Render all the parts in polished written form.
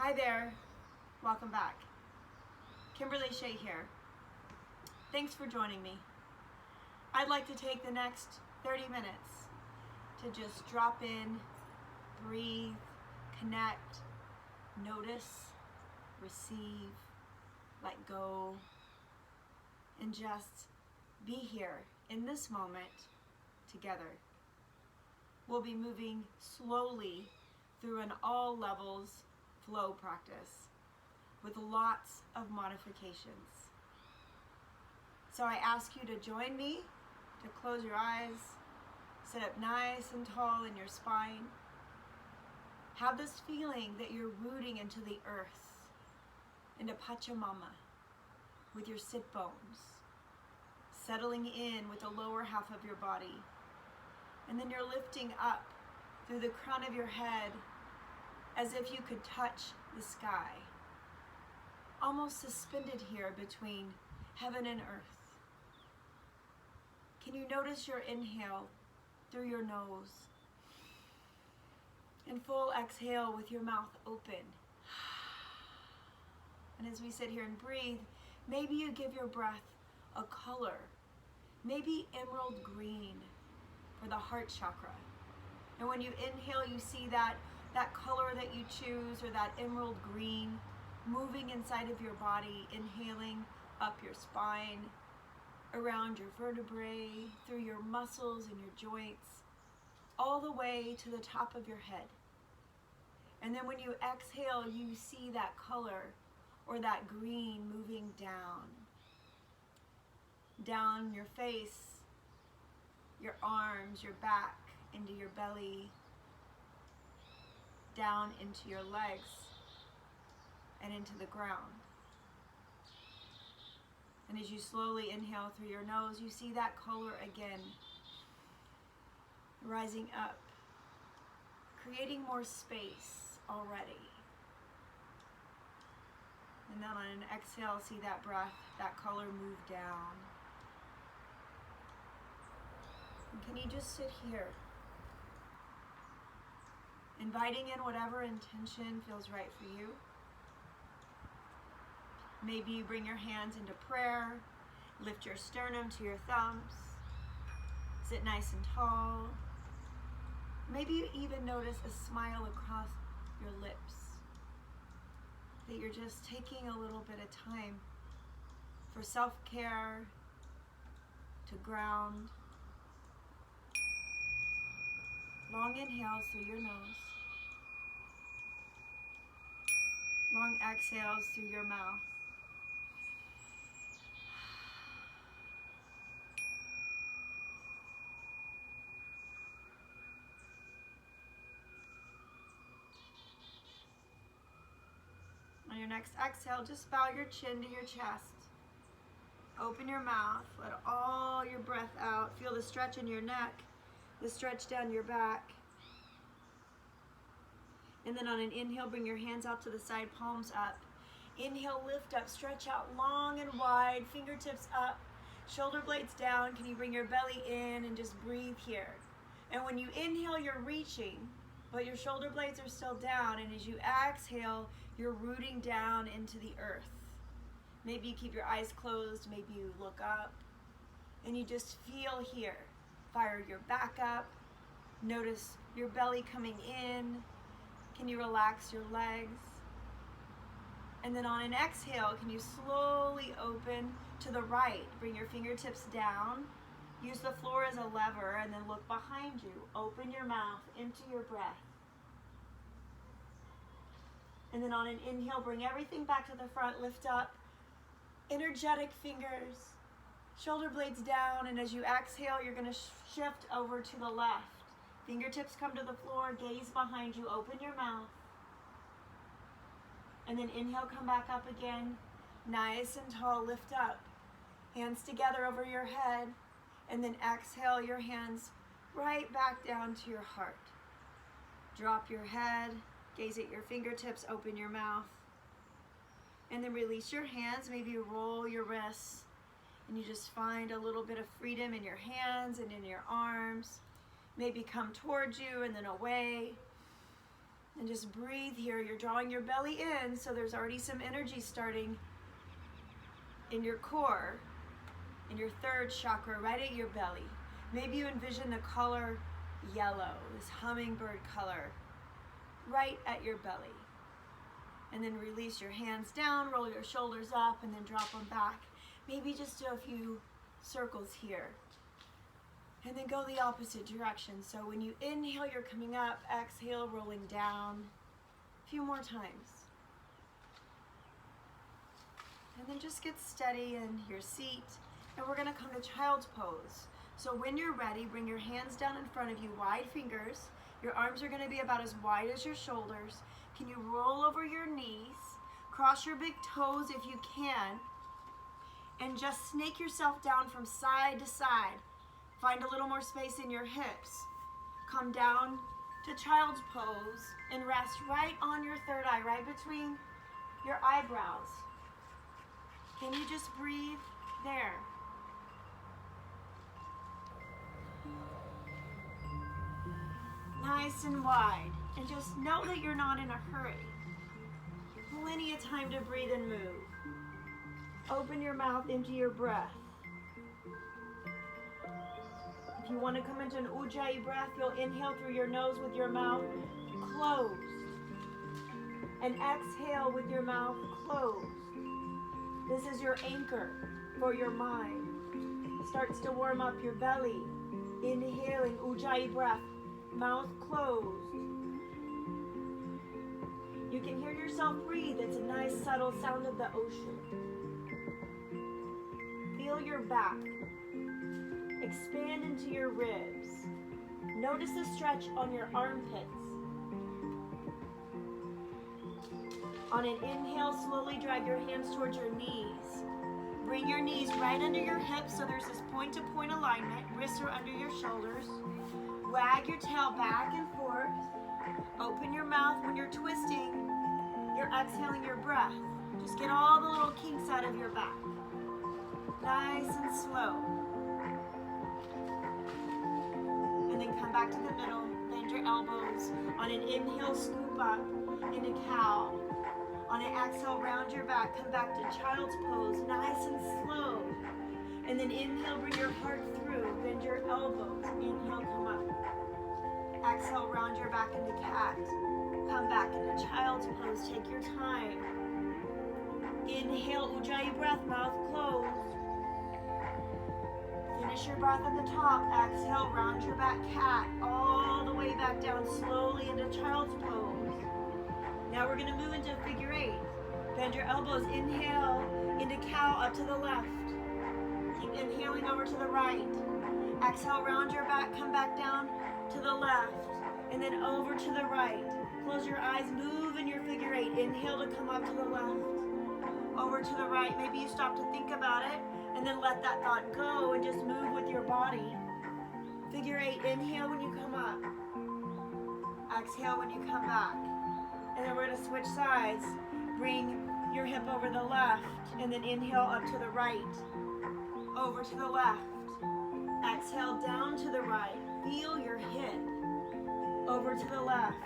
Hi there, welcome back. Kimberly Shea here. Thanks for joining me. I'd like to take the next 30 minutes to just drop in, breathe, connect, notice, receive, let go, and just be here in this moment together. We'll be moving slowly through an all levels flow practice with lots of modifications. So I ask you to join me, to close your eyes, sit up nice and tall in your spine. Have this feeling that you're rooting into the earth, into Pachamama with your sit bones, settling in with the lower half of your body. And then you're lifting up through the crown of your head as if you could touch the sky, almost suspended here between heaven and earth. Can you notice your inhale through your nose and full exhale with your mouth open? And as we sit here and breathe, maybe you give your breath a color, maybe emerald green for the heart chakra. And when you inhale, you see that color that you choose, or that emerald green, moving inside of your body, inhaling up your spine, around your vertebrae, through your muscles and your joints, all the way to the top of your head. And then when you exhale, you see that color or that green moving down your face, your arms, your back, into your belly, down into your legs, and into the ground. And as you slowly inhale through your nose, you see that color again, rising up, creating more space already. And then on an exhale, see that breath, that color move down. And can you just sit here, inviting in whatever intention feels right for you? Maybe you bring your hands into prayer, lift your sternum to your thumbs, sit nice and tall. Maybe you even notice a smile across your lips, that you're just taking a little bit of time for self-care, to ground. Long inhales through your nose. Long exhales through your mouth. On your next exhale, just bow your chin to your chest. Open your mouth, let all your breath out. Feel the stretch in your neck, the stretch down your back. And then on an inhale, bring your hands out to the side, palms up. Inhale, lift up, stretch out long and wide, fingertips up, shoulder blades down. Can you bring your belly in and just breathe here? And when you inhale, you're reaching, but your shoulder blades are still down. And as you exhale, you're rooting down into the earth. Maybe you keep your eyes closed, maybe you look up, and you just feel here. Fire your back up. Notice your belly coming in. Can you relax your legs? And then on an exhale, can you slowly open to the right? Bring your fingertips down. Use the floor as a lever, and then look behind you. Open your mouth into your breath. And then on an inhale, bring everything back to the front. Lift up. Energetic fingers. Shoulder blades down. And as you exhale, you're going to shift over to the left. Fingertips come to the floor, gaze behind you, open your mouth. And then inhale, come back up again. Nice and tall, lift up. Hands together over your head. And then exhale your hands right back down to your heart. Drop your head, gaze at your fingertips, open your mouth. And then release your hands, maybe roll your wrists. And you just find a little bit of freedom in your hands and in your arms. Maybe come towards you and then away. And just breathe here. You're drawing your belly in, so there's already some energy starting in your core, in your third chakra, right at your belly. Maybe you envision the color yellow, this hummingbird color, right at your belly. And then release your hands down, roll your shoulders up, and then drop them back. Maybe just do a few circles here. And then go the opposite direction. So when you inhale, you're coming up. Exhale, rolling down. A few more times. And then just get steady in your seat. And we're going to come to child's pose. So when you're ready, bring your hands down in front of you, wide fingers. Your arms are going to be about as wide as your shoulders. Can you roll over your knees? Cross your big toes if you can. And just snake yourself down from side to side. Find a little more space in your hips. Come down to child's pose and rest right on your third eye, right between your eyebrows. Can you just breathe there? Nice and wide. And just know that you're not in a hurry. Plenty of time to breathe and move. Open your mouth into your breath. If you want to come into an Ujjayi breath, you'll inhale through your nose with your mouth closed. And exhale with your mouth closed. This is your anchor for your mind. Starts to warm up your belly. Inhaling Ujjayi breath, mouth closed. You can hear yourself breathe. It's a nice subtle sound of the ocean. Feel your back. Expand into your ribs. Notice the stretch on your armpits. On an inhale, slowly drag your hands towards your knees. Bring your knees right under your hips so there's this point-to-point alignment. Wrists are under your shoulders. Wag your tail back and forth. Open your mouth when you're twisting. You're exhaling your breath. Just get all the little kinks out of your back. Nice and slow. And then come back to the middle. Bend your elbows. On an inhale, scoop up into cow. On an exhale, round your back. Come back to child's pose. Nice and slow. And then inhale, bring your heart through. Bend your elbows. Inhale, come up. Exhale, round your back into cat. Come back into child's pose. Take your time. Inhale, Ujjayi breath, mouth closed. Finish your breath at the top. Exhale, round your back, cat. All the way back down slowly into child's pose. Now we're going to move into figure 8. Bend your elbows. Inhale into cow up to the left. Keep inhaling over to the right. Exhale, round your back, come back down to the left. And then over to the right. Close your eyes, move in your figure 8. Inhale to come up to the left. Over to the right. Maybe you stop to think about it. And then let that thought go and just move with your body. Figure 8, inhale when you come up. Exhale when you come back. And then we're going to switch sides. Bring your hip over the left. And then inhale up to the right. Over to the left. Exhale down to the right. Feel your hip. Over to the left.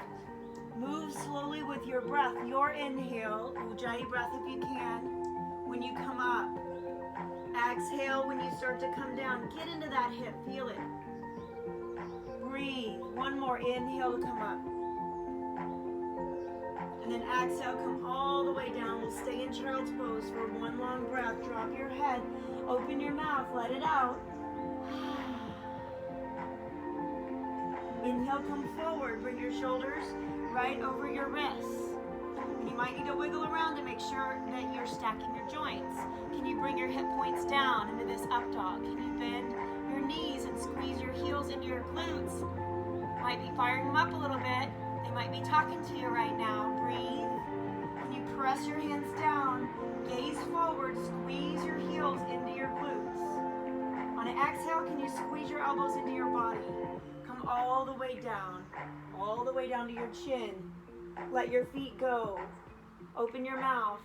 Move slowly with your breath. Your inhale, Ujjayi breath if you can, when you come up. Exhale when you start to come down. Get into that hip. Feel it. Breathe. One more. Inhale to come up. And then exhale, come all the way down. We'll stay in child's pose for one long breath. Drop your head. Open your mouth. Let it out. Inhale, come forward. Bring your shoulders right over your wrists. And you might need to wiggle around to make sure that you're stacking your joints. Can you bring your hip points down into this up dog? Can you bend your knees and squeeze your heels into your glutes? Might be firing them up a little bit. They might be talking to you right now. Breathe. Can you press your hands down? Gaze forward. Squeeze your heels into your glutes. On an exhale, can you squeeze your elbows into your body? Come all the way down. All the way down to your chin. Let your feet go. Open your mouth.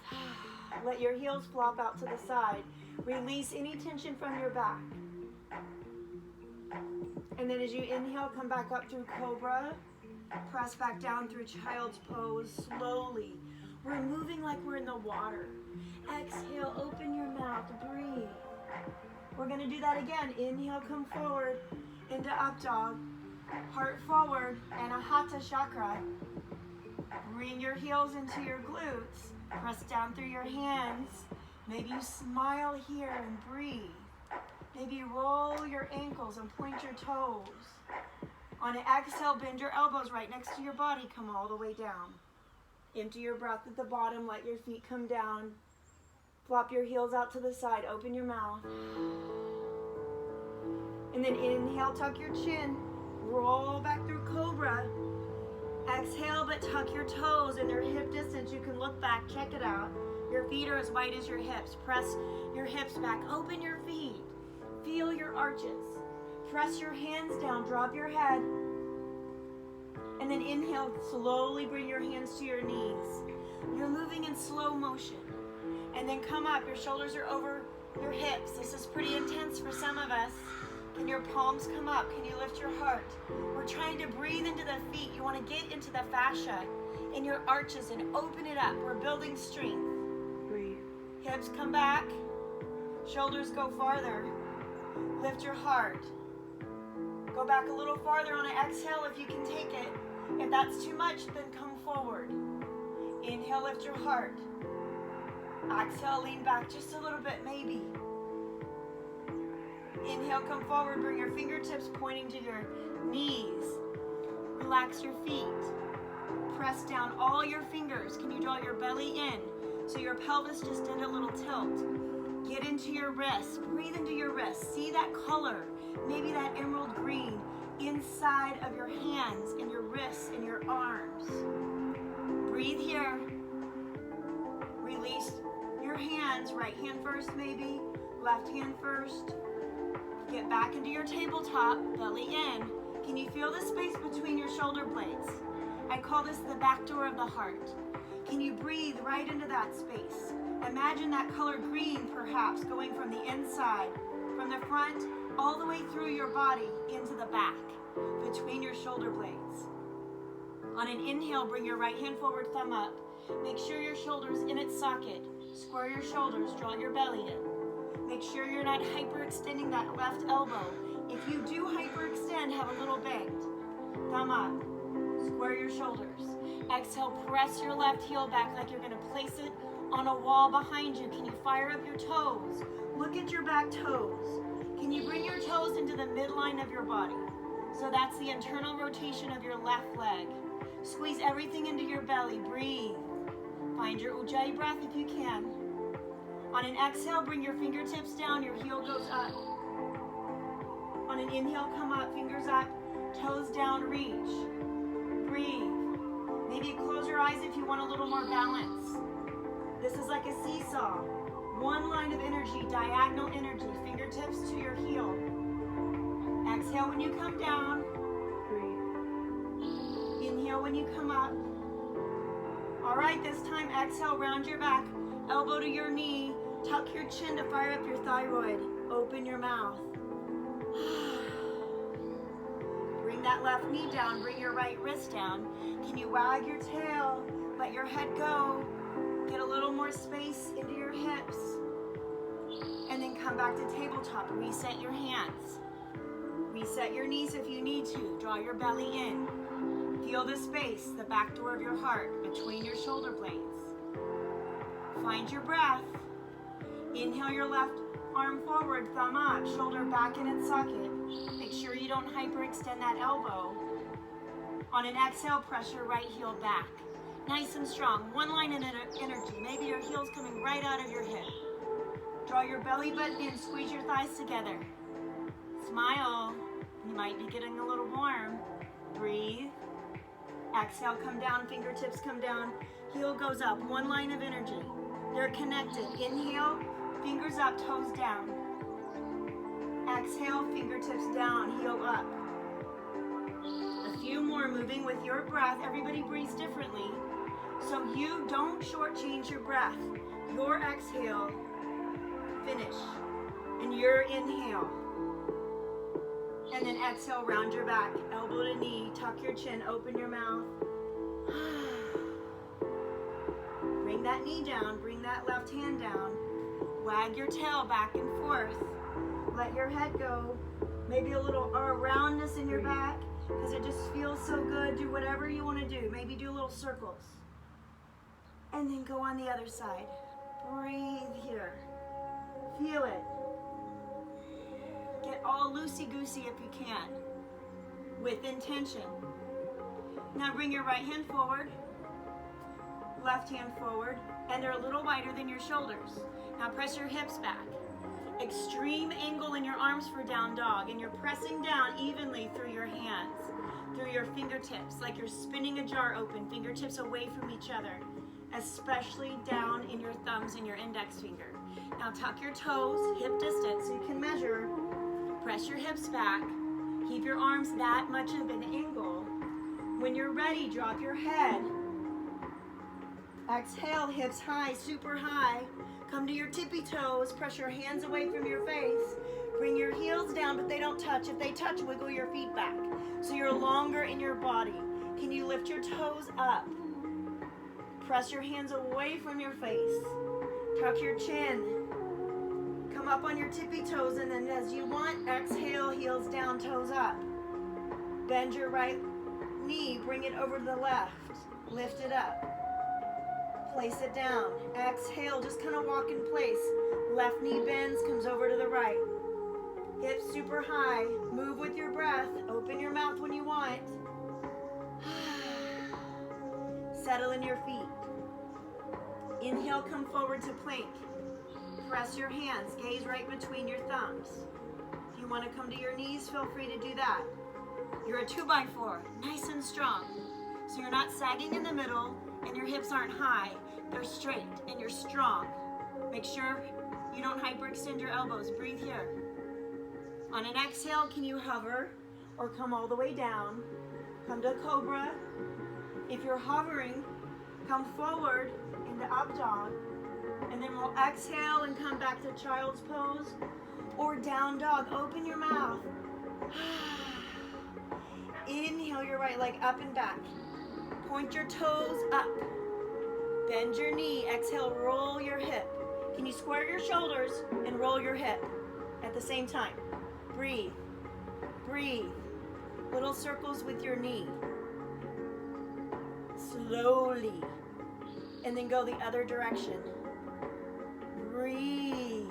Let your heels flop out to the side. Release any tension from your back. And then as you inhale, come back up through cobra. Press back down through child's pose slowly. We're moving like we're in the water. Exhale, open your mouth, breathe. We're gonna do that again. Inhale, come forward into up dog. Heart forward, Anahata Chakra. Bring your heels into your glutes. Press down through your hands. Maybe you smile here and breathe. Maybe roll your ankles and point your toes. On an exhale, bend your elbows right next to your body. Come all the way down. Empty your breath at the bottom. Let your feet come down. Flop your heels out to the side. Open your mouth. And then inhale, tuck your chin. Roll back through Cobra. Exhale, but tuck your toes in their hip distance. You can look back. Check it out. Your feet are as wide as your hips. Press your hips back. Open your feet. Feel your arches. Press your hands down. Drop your head. And then inhale, slowly bring your hands to your knees. You're moving in slow motion. And then come up. Your shoulders are over your hips. This is pretty intense for some of us. Can your palms come up? Can you lift your heart? We're trying to breathe into the feet. You want to get into the fascia in your arches and open it up. We're building strength. Breathe. Hips come back. Shoulders go farther. Lift your heart. Go back a little farther on an exhale if you can take it. If that's too much, then come forward. Inhale, lift your heart. Exhale, lean back just a little bit, maybe. Inhale, come forward. Bring your fingertips pointing to your knees. Relax your feet. Press down all your fingers. Can you draw your belly in? So your pelvis just did a little tilt. Get into your wrists. Breathe into your wrists. See that color, maybe that emerald green, inside of your hands and your wrists and your arms. Breathe here. Release your hands. Right hand first, maybe. Left hand first. Get back into your tabletop, belly in. Can you feel the space between your shoulder blades? I call this the back door of the heart. Can you breathe right into that space? Imagine that color green, perhaps, going from the inside, from the front, all the way through your body into the back, between your shoulder blades. On an inhale, bring your right hand forward, thumb up. Make sure your shoulder's in its socket. Square your shoulders, draw your belly in. Make sure you're not hyperextending that left elbow. If you do hyperextend, have a little bend. Thumb up. Square your shoulders. Exhale, press your left heel back like you're going to place it on a wall behind you. Can you fire up your toes? Look at your back toes. Can you bring your toes into the midline of your body? So that's the internal rotation of your left leg. Squeeze everything into your belly. Breathe. Find your Ujjayi breath if you can. On an exhale, bring your fingertips down. Your heel goes up. On an inhale, come up, fingers up, toes down, reach. Breathe. Maybe close your eyes if you want a little more balance. This is like a seesaw. One line of energy, diagonal energy, fingertips to your heel. Exhale when you come down. Breathe. Inhale when you come up. All right, this time exhale, round your back, elbow to your knee, tuck your chin to fire up your thyroid. Open your mouth. Bring that left knee down, bring your right wrist down. Can you wag your tail? Let your head go. Get a little more space into your hips. And then come back to tabletop. Reset your hands. Reset your knees if you need to. Draw your belly in. Feel the space, the back door of your heart, between your shoulder blades. Find your breath. Inhale your left arm forward, thumb up, shoulder back in its socket. Make sure you don't hyperextend that elbow. On an exhale, press your right heel back. Nice and strong. One line of energy. Maybe your heel's coming right out of your hip. Draw your belly button in, squeeze your thighs together. Smile. You might be getting a little warm. Breathe. Exhale, come down, fingertips come down. Heel goes up, one line of energy. They're connected. Inhale, fingers up, toes down. Exhale, fingertips down, heel up. A few more, moving with your breath. Everybody breathes differently. So you don't shortchange your breath. Your exhale, finish. And your inhale. And then exhale, round your back, elbow to knee, tuck your chin, open your mouth. Bring that knee down, bring that left hand down. Wag your tail back and forth. Let your head go. Maybe a little roundness in your back because it just feels so good. Do whatever you want to do. Maybe do little circles. And then go on the other side. Breathe here. Feel it. Get all loosey-goosey if you can, with intention. Now bring your right hand forward, left hand forward, and they're a little wider than your shoulders. Now press your hips back. Extreme angle in your arms for down dog, and you're pressing down evenly through your hands, through your fingertips, like you're spinning a jar open, fingertips away from each other, especially down in your thumbs and your index finger. Now tuck your toes, hip distance, so you can measure. Press your hips back. Keep your arms that much of an angle. When you're ready, drop your head. Exhale, hips high, super high. Come to your tippy toes. Press your hands away from your face. Bring your heels down, but they don't touch. If they touch, wiggle your feet back. So you're longer in your body. Can you lift your toes up? Press your hands away from your face. Tuck your chin. Come up on your tippy toes, and then as you want, exhale, heels down, toes up. Bend your right knee, bring it over to the left. Lift it up. Place it down. Exhale, just kind of walk in place. Left knee bends, comes over to the right. Hips super high. Move with your breath. Open your mouth when you want. Settle in your feet. Inhale, come forward to plank. Press your hands, gaze right between your thumbs. If you want to come to your knees, feel free to do that. You're a 2x4, nice and strong. So you're not sagging in the middle and your hips aren't high. They're straight and you're strong. Make sure you don't hyperextend your elbows. Breathe here. On an exhale, can you hover or come all the way down? Come to cobra. If you're hovering, come forward into up dog. And then we'll exhale and come back to child's pose or down dog. Open your mouth. Inhale your right leg up and back. Point your toes up. Bend your knee. Exhale, roll your hip. Can you square your shoulders and roll your hip at the same time? Breathe. Breathe. Little circles with your knee. Slowly. And then go the other direction. Breathe.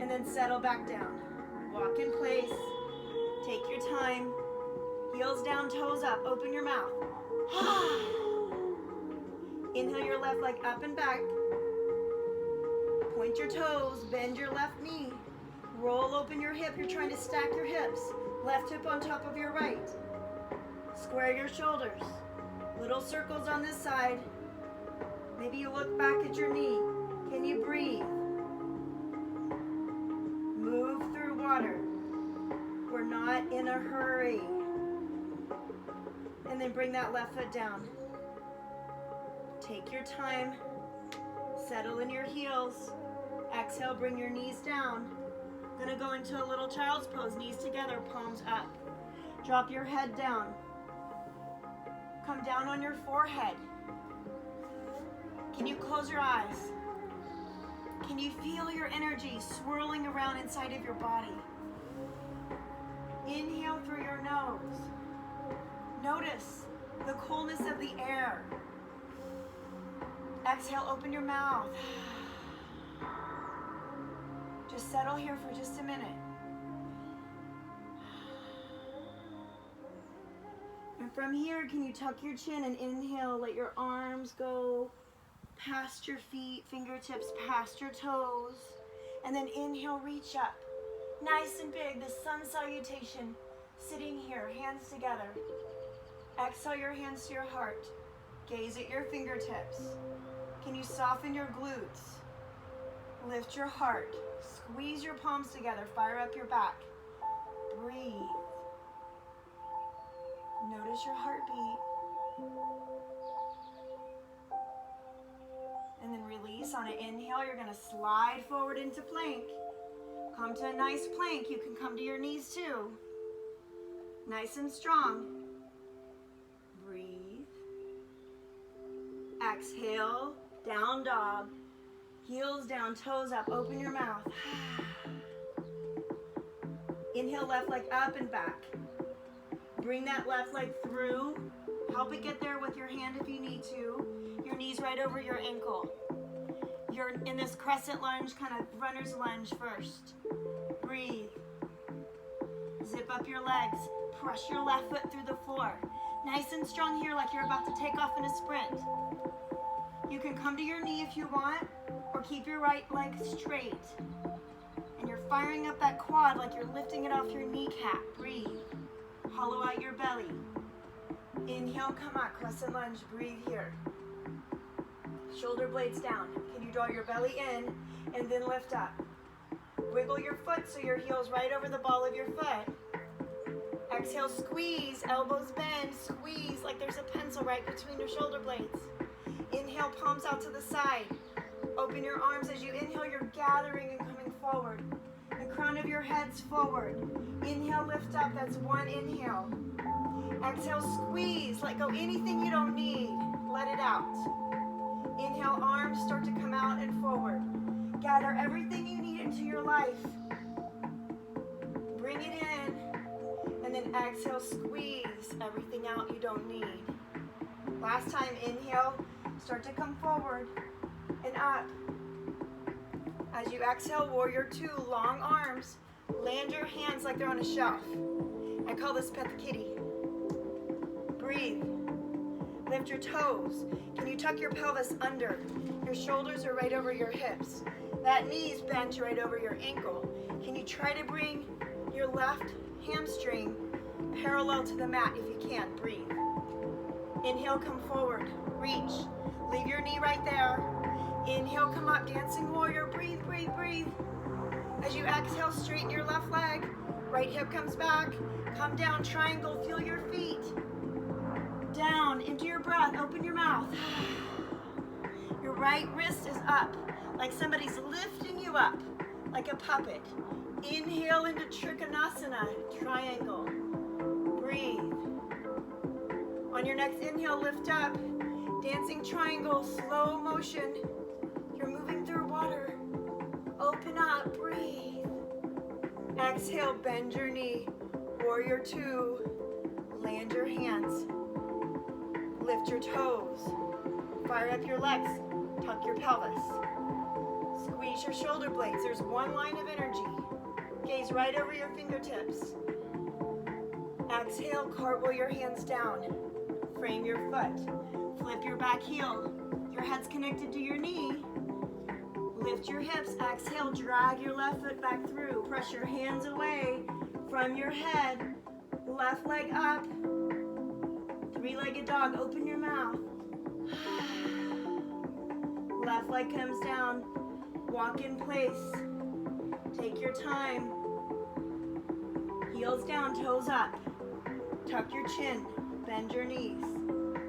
And then settle back down. Walk in place. Take your time. Heels down, toes up. Open your mouth. Inhale your left leg up and back. Point your toes. Bend your left knee. Roll open your hip. You're trying to stack your hips. Left hip on top of your right. Square your shoulders. Little circles on this side. Maybe you look back at your knee. Can you breathe? Move through water. We're not in a hurry. And then bring that left foot down. Take your time. Settle in your heels. Exhale, bring your knees down. Gonna go into a little child's pose. Knees together, palms up. Drop your head down. Come down on your forehead. Can you close your eyes? Can you feel your energy swirling around inside of your body? Inhale through your nose. Notice the coolness of the air. Exhale, open your mouth. Just settle here for just a minute. And from here, can you tuck your chin and inhale, let your arms go past your feet, fingertips past your toes. And then inhale, reach up. Nice and big, the sun salutation. Sitting here, hands together. Exhale your hands to your heart. Gaze at your fingertips. Can you soften your glutes? Lift your heart. Squeeze your palms together. Fire up your back. Breathe. Notice your heartbeat. And then release. On an inhale, you're going to slide forward into plank. Come to a nice plank. You can come to your knees too. Nice and strong. Breathe. Exhale, down dog. Heels down, toes up, open your mouth. Inhale, left leg up and back. Bring that left leg through. Help it get there with your hand if you need to. Your knees right over your ankle. You're in this crescent lunge, kind of runner's lunge first. Breathe. Zip up your legs. Press your left foot through the floor. Nice and strong here like you're about to take off in a sprint. You can come to your knee if you want, or keep your right leg straight. And you're firing up that quad like you're lifting it off your kneecap. Breathe. Hollow out your belly. Inhale, come out, crescent lunge. Breathe here. Shoulder blades down. Can you draw your belly in and then lift up? Wiggle your foot so your heel's right over the ball of your foot. Exhale, squeeze, elbows bend, squeeze like there's a pencil right between your shoulder blades. Inhale, palms out to the side. Open your arms as you inhale, you're gathering and coming forward. The crown of your head's forward. Inhale, lift up, that's one inhale. Exhale, squeeze, let go anything you don't need, let it out. Inhale, arms start to come out and forward. Gather everything you need into your life. Bring it in, and then exhale, squeeze everything out you don't need. Last time, inhale, start to come forward and up. As you exhale, warrior two, long arms. Land your hands like they're on a shelf. I call this pet the kitty. Breathe. Lift your toes. Can you tuck your pelvis under? Your shoulders are right over your hips. That knee's bent right over your ankle. Can you try to bring your left hamstring parallel to the mat if you can? Breathe. Inhale, come forward. Reach. Leave your knee right there. Inhale, come up, dancing warrior. Breathe, breathe, breathe. As you exhale, straighten your left leg. Right hip comes back. Come down, triangle, feel your feet. Down, into your breath, open your mouth. Your right wrist is up, like somebody's lifting you up, like a puppet. Inhale into Trikonasana, triangle. Breathe. On your next inhale, lift up. Dancing triangle, slow motion. You're moving through water. Open up, breathe. Exhale, bend your knee. Warrior two. Land your hands. Lift your toes. Fire up your legs. Tuck your pelvis. Squeeze your shoulder blades. There's one line of energy. Gaze right over your fingertips. Exhale, cartwheel your hands down. Frame your foot. Flip your back heel. Your head's connected to your knee. Lift your hips. Exhale, drag your left foot back through. Press your hands away from your head. Left leg up. Three-legged dog. Open your mouth. Left leg comes down. Walk in place. Take your time. Heels down, toes up. Tuck your chin. Bend your knees.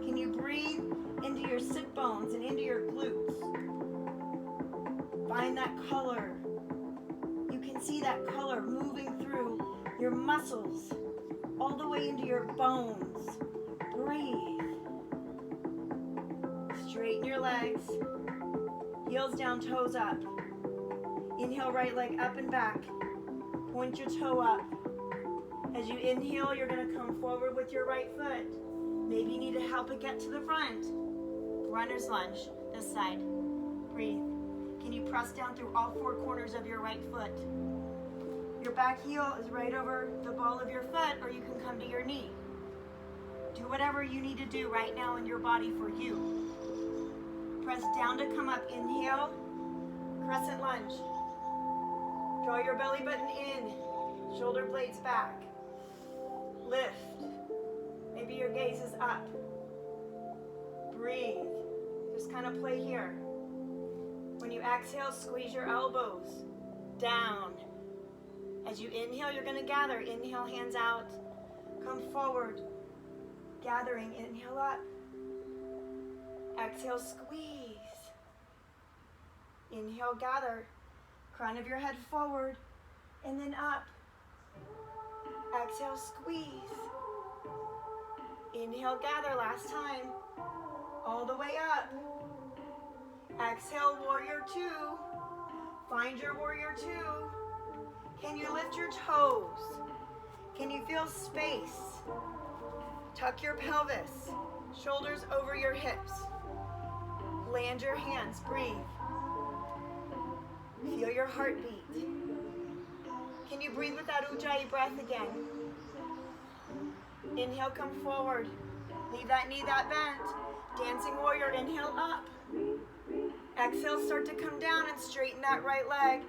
Can you breathe into your sit bones and into your glutes? Find that color. You can see that color moving through your muscles all the way into your bones. Breathe. Straighten your legs. Heels down, toes up. Inhale, right leg up and back. Point your toe up. As you inhale, you're going to come forward with your right foot. Maybe you need to help it get to the front. Runner's lunge, this side. Breathe. Can you press down through all four corners of your right foot? Your back heel is right over the ball of your foot, or you can come to your knee. Do whatever you need to do right now in your body for you. Press down to come up. Inhale, crescent lunge. Draw your belly button in, shoulder blades back. Lift. Maybe your gaze is up. Breathe. Just kind of play here. When you exhale, squeeze your elbows down. As you inhale, you're going to gather. Inhale, hands out. Come forward. Gathering. Inhale up. Exhale, squeeze. Inhale, gather. Crown of your head forward. And then up. Exhale, squeeze. Inhale, gather, last time. All the way up. Exhale, warrior two. Find your warrior two. Can you lift your toes? Can you feel space? Tuck your pelvis. Shoulders over your hips. Land your hands, breathe. Feel your heartbeat. Can you breathe with that Ujjayi breath again? Inhale, come forward. Leave that knee that bent. Dancing warrior, inhale up. Exhale, start to come down and straighten that right leg.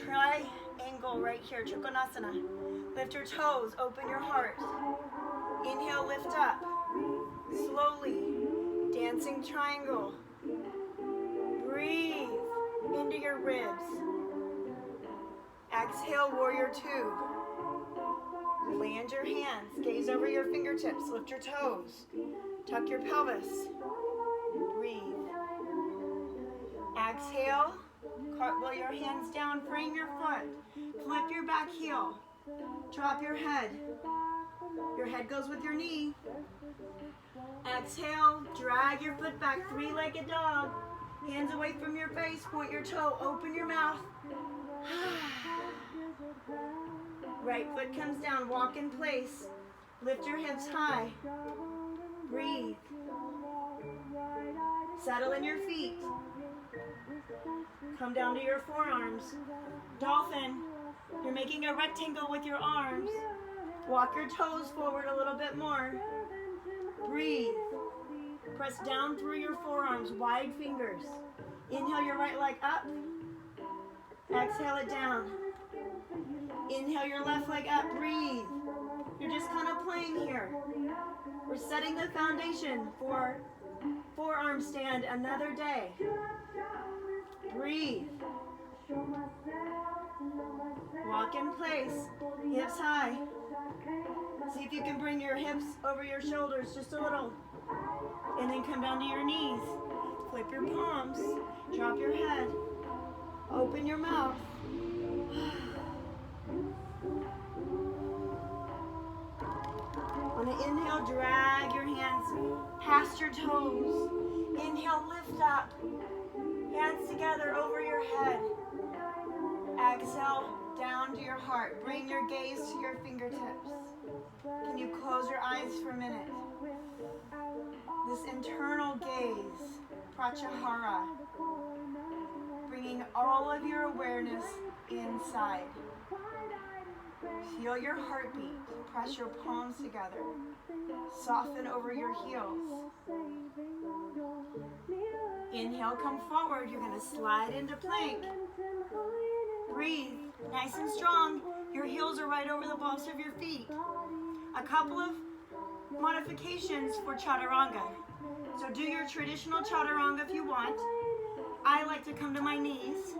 Triangle right here, Trikonasana. Lift your toes, open your heart. Inhale, lift up. Slowly, dancing triangle. Breathe into your ribs. Exhale, warrior two. Land your hands, gaze over your fingertips, lift your toes. Tuck your pelvis. Breathe. Exhale, cartwheel your hands down, frame your foot. Flip your back heel. Drop your head. Your head goes with your knee. Exhale, drag your foot back, three-legged dog. Hands away from your face, point your toe, open your mouth. Right foot comes down, walk in place. Lift your hips high. Breathe. Settle in your feet. Come down to your forearms. Dolphin. You're making a rectangle with your arms. Walk your toes forward a little bit more. Breathe. Press down through your forearms, wide fingers. Inhale your right leg up. Exhale it down. Inhale your left leg up, breathe. You're just kind of playing here. We're setting the foundation for forearm stand another day. Breathe. Walk in place, hips high. See if you can bring your hips over your shoulders just a little. And then come down to your knees. Flip your palms, drop your head. Open your mouth. On an inhale, drag your hands past your toes. Inhale, lift up. Hands together over your head. Exhale, down to your heart. Bring your gaze to your fingertips. Can you close your eyes for a minute? This internal gaze, pratyahara, bringing all of your awareness inside. Feel your heartbeat. Press your palms together. Soften over your heels. Inhale, come forward. You're going to slide into plank. Breathe. Nice and strong. Your heels are right over the balls of your feet. A couple of modifications for chaturanga. So do your traditional chaturanga if you want. I like to come to my knees.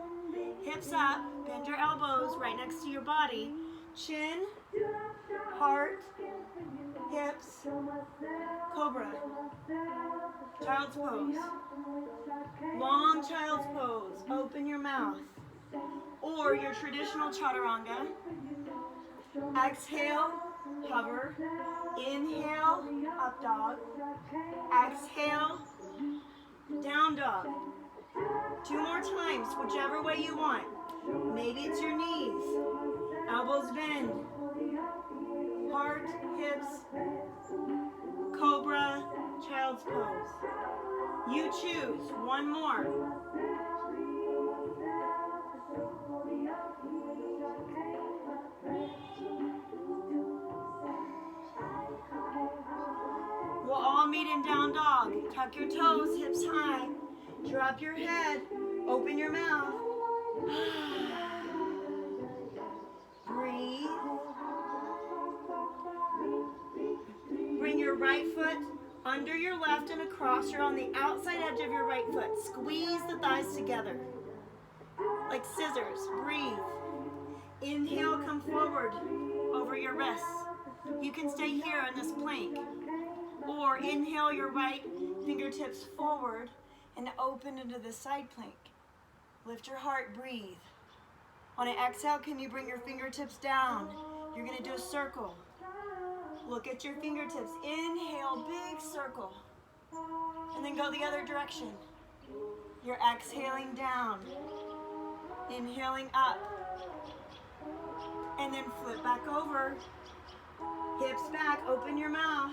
Hips up. Bend your elbows right next to your body. Chin, heart, hips, cobra, child's pose, long child's pose, open your mouth, or your traditional chaturanga. Exhale, hover, inhale, up dog, exhale, down dog. 2 more times, whichever way you want. Maybe it's your knees. Elbows bend. Heart, hips, cobra, child's pose. You choose. 1 more. We'll all meet in down dog. Tuck your toes, hips high. Drop your head. Open your mouth. Breathe. Bring your right foot under your left and across. You're on the outside edge of your right foot. Squeeze the thighs together like scissors. Breathe. Inhale, come forward over your wrists. You can stay here in this plank. Or inhale your right fingertips forward and open into the side plank. Lift your heart, breathe. On an exhale, can you bring your fingertips down? You're going to do a circle. Look at your fingertips. Inhale, big circle. And then go the other direction. You're exhaling down. Inhaling up. And then flip back over. Hips back, open your mouth.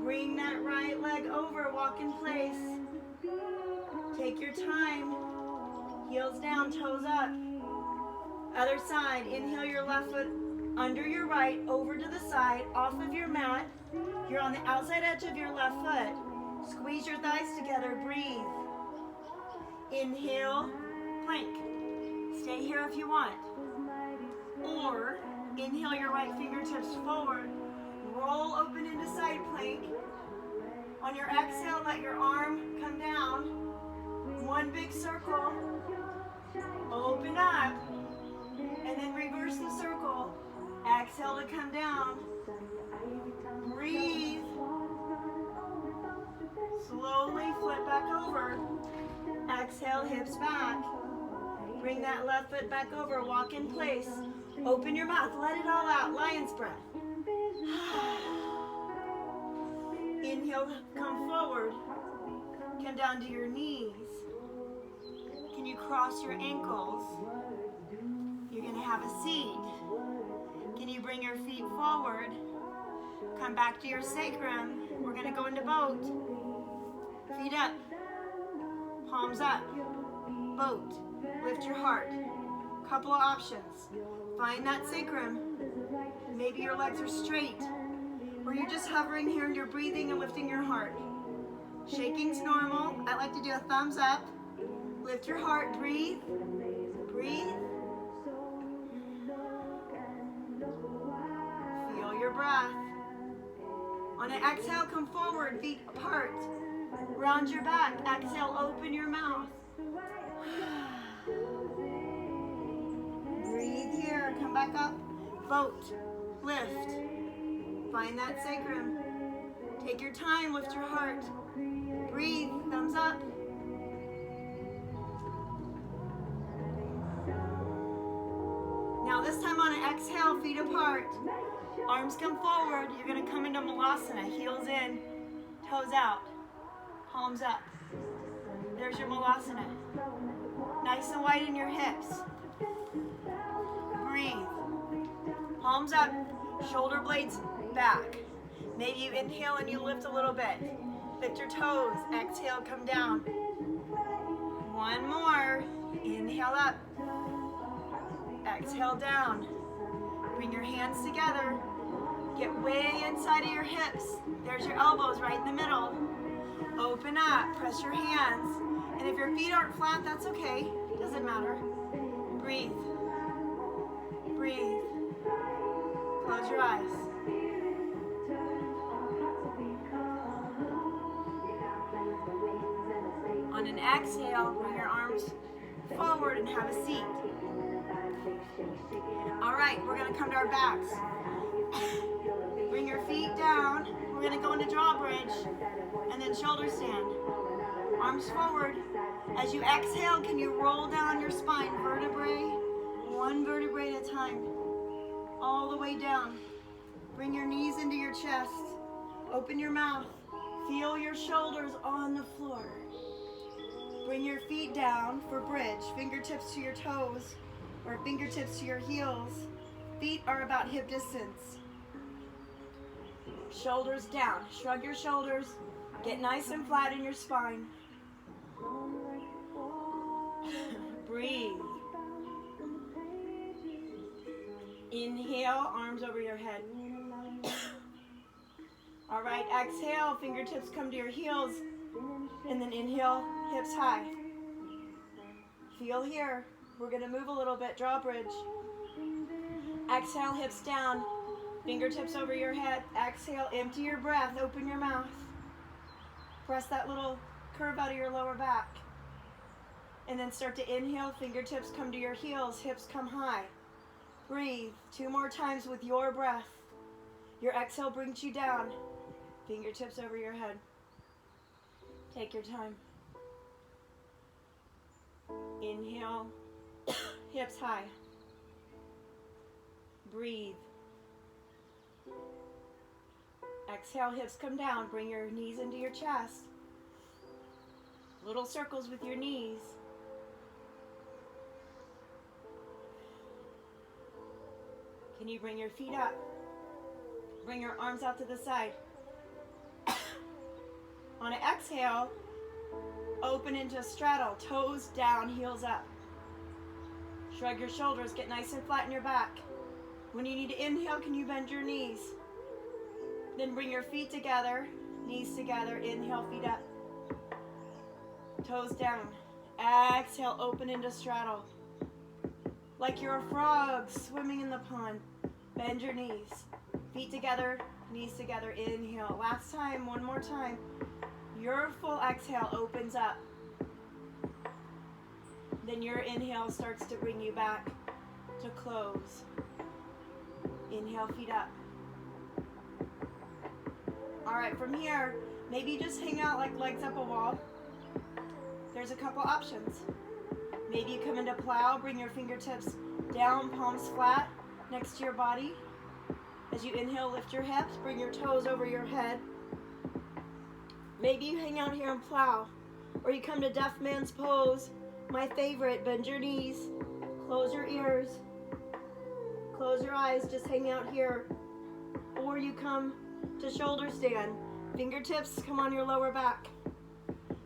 Bring that right leg over, walk in place. Take your time. Heels down, toes up. Other side, inhale your left foot under your right, over to the side, off of your mat. You're on the outside edge of your left foot. Squeeze your thighs together, breathe. Inhale, plank. Stay here if you want. Or inhale your right fingertips forward. Roll open into side plank. On your exhale, let your arm come down. One big circle. Open up. And then reverse the circle. Exhale to come down. Breathe. Slowly flip back over. Exhale, hips back. Bring that left foot back over. Walk in place. Open your mouth. Let it all out. Lion's breath. Inhale, come forward. Come down to your knees. Can you cross your ankles? You're going to have a seat. Can you bring your feet forward? Come back to your sacrum. We're going to go into boat. Feet up. Palms up. Boat. Lift your heart. Couple of options. Find that sacrum. Maybe your legs are straight. Or you're just hovering here and you're breathing and lifting your heart. Shaking's normal. I like to do a thumbs up. Lift your heart. Breathe. Breathe. Feel your breath. On an exhale, come forward, feet apart. Round your back. Exhale, open your mouth. Breathe here. Come back up. Boat. Lift. Find that sacrum. Take your time. Lift your heart. Breathe. Thumbs up. Now this time on an exhale, feet apart. Arms come forward. You're going to come into Malasana. Heels in, toes out, palms up. There's your Malasana. Nice and wide in your hips. Breathe. Palms up, shoulder blades back. Maybe you inhale and you lift a little bit. Lift your toes. Exhale, come down. One more. Inhale up. Exhale down. Bring your hands together. Get way inside of your hips. There's your elbows right in the middle. Open up. Press your hands. And if your feet aren't flat, that's okay. Doesn't matter. Breathe. Breathe. Close your eyes. On an exhale, bring your arms forward and have a seat. All right, we're going to come to our backs. Bring your feet down. We're going to go into drawbridge and then shoulder stand. Arms forward. As you exhale, can you roll down your spine, vertebrae, one vertebrae at a time, all the way down. Bring your knees into your chest. Open your mouth. Feel your shoulders on the floor. Bring your feet down for bridge, fingertips to your toes or fingertips to your heels. Feet are about hip distance. Shoulders down. Shrug your shoulders. Get nice and flat in your spine. Breathe. Inhale, arms over your head. All right, exhale, fingertips come to your heels. And then inhale, hips high. Feel here. We're going to move a little bit, drawbridge. Exhale, hips down. Fingertips over your head. Exhale, empty your breath, open your mouth. Press that little curve out of your lower back. And then start to inhale, fingertips come to your heels, hips come high. Breathe. 2 more times with your breath. Your exhale brings you down. Fingertips over your head. Take your time. Inhale, hips high. Breathe. Exhale, hips come down. Bring your knees into your chest. Little circles with your knees. Can you bring your feet up? Bring your arms out to the side. On an exhale, open into straddle, toes down, heels up. Shrug your shoulders, get nice and flat in your back. When you need to inhale, can you bend your knees? Then bring your feet together, knees together, inhale, feet up. Toes down. Exhale, open into straddle. Like you're a frog swimming in the pond. Bend your knees. Feet together, knees together, inhale. Last time, one more time. Your full exhale opens up. Then your inhale starts to bring you back to close. Inhale, feet up. All right, from here, maybe you just hang out like legs up a wall. There's a couple options. Maybe you come into plow, bring your fingertips down, palms flat next to your body. As you inhale, lift your hips, bring your toes over your head. Maybe you hang out here and plow, or you come to deaf man's pose. My favorite, bend your knees, close your ears, close your eyes, just hang out here. Or you come to shoulder stand. Fingertips come on your lower back,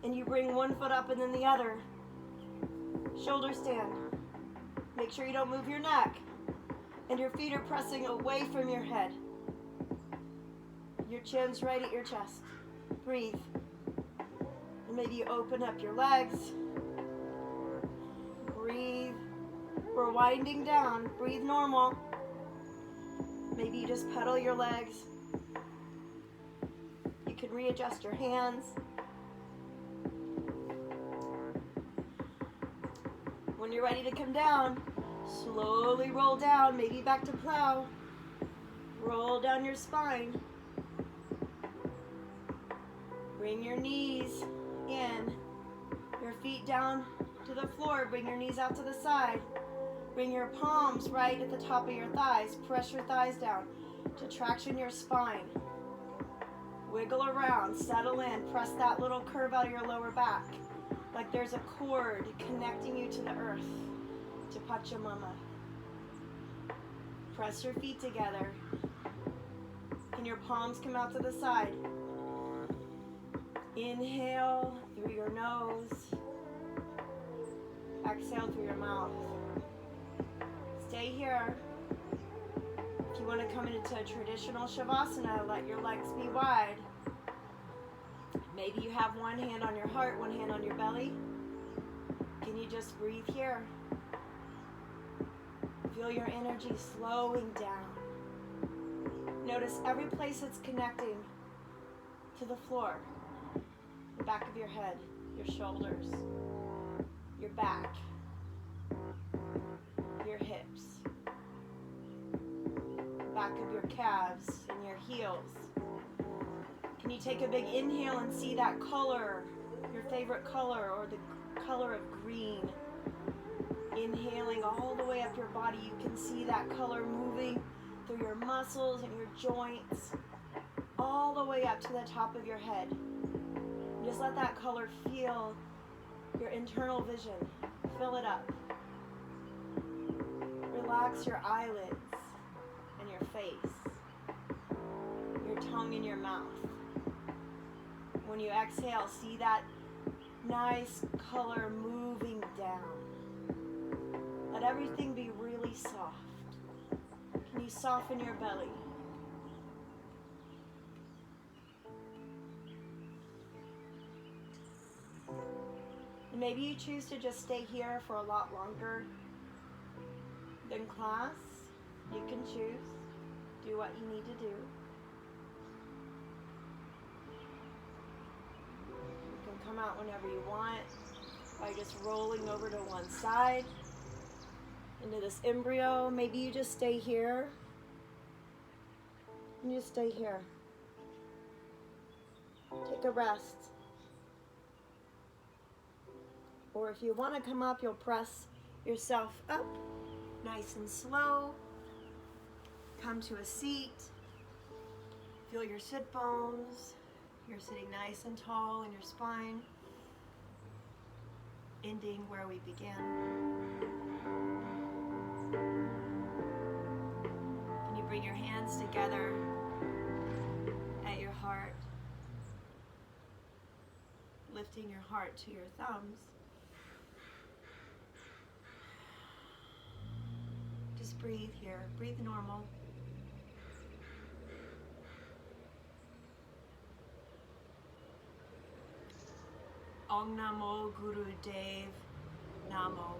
and you bring one foot up and then the other. Shoulder stand. Make sure you don't move your neck, and your feet are pressing away from your head. Your chin's right at your chest. Breathe. And maybe you open up your legs. Breathe. We're winding down. Breathe normal. Maybe you just pedal your legs. You can readjust your hands. When you're ready to come down, slowly roll down, maybe back to plow. Roll down your spine. Bring your knees in, your feet down to the floor. Bring your knees out to the side. Bring your palms right at the top of your thighs. Press your thighs down to traction your spine. Wiggle around, settle in. Press that little curve out of your lower back, like there's a cord connecting you to the earth, to Pachamama. Press your feet together. Can your palms come out to the side? Inhale through your nose. Exhale through your mouth. Stay here. If you want to come into a traditional Shavasana, let your legs be wide. Maybe you have one hand on your heart, one hand on your belly. Can you just breathe here? Feel your energy slowing down. Notice every place it's connecting to the floor. The back of your head, your shoulders, your back, your hips, back of your calves and your heels. Can you take a big inhale and see that color, your favorite color, or the color of green? Inhaling all the way up your body, you can see that color moving through your muscles and your joints, all the way up to the top of your head. Just let that color feel your internal vision. Fill it up. Relax your eyelids and your face, your tongue and your mouth. When you exhale, see that nice color moving down. Let everything be really soft. Can you soften your belly? And maybe you choose to just stay here for a lot longer than class. You can choose. Do what you need to do. You can come out whenever you want by just rolling over to one side into this embryo. Maybe you just stay here. And you stay here. Take a rest. Or if you want to come up, you'll press yourself up nice and slow. Come to a seat. Feel your sit bones. You're sitting nice and tall in your spine, ending where we began. Can you bring your hands together at your heart, lifting your heart to your thumbs? Just breathe here. Breathe normal. Om Namo Guru Dev Namo.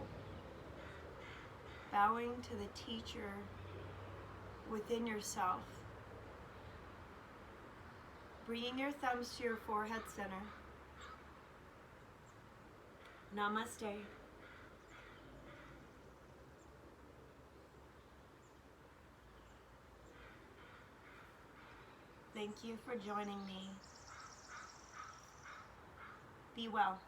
Bowing to the teacher within yourself. Bringing your thumbs to your forehead center. Namaste. Thank you for joining me. Be well.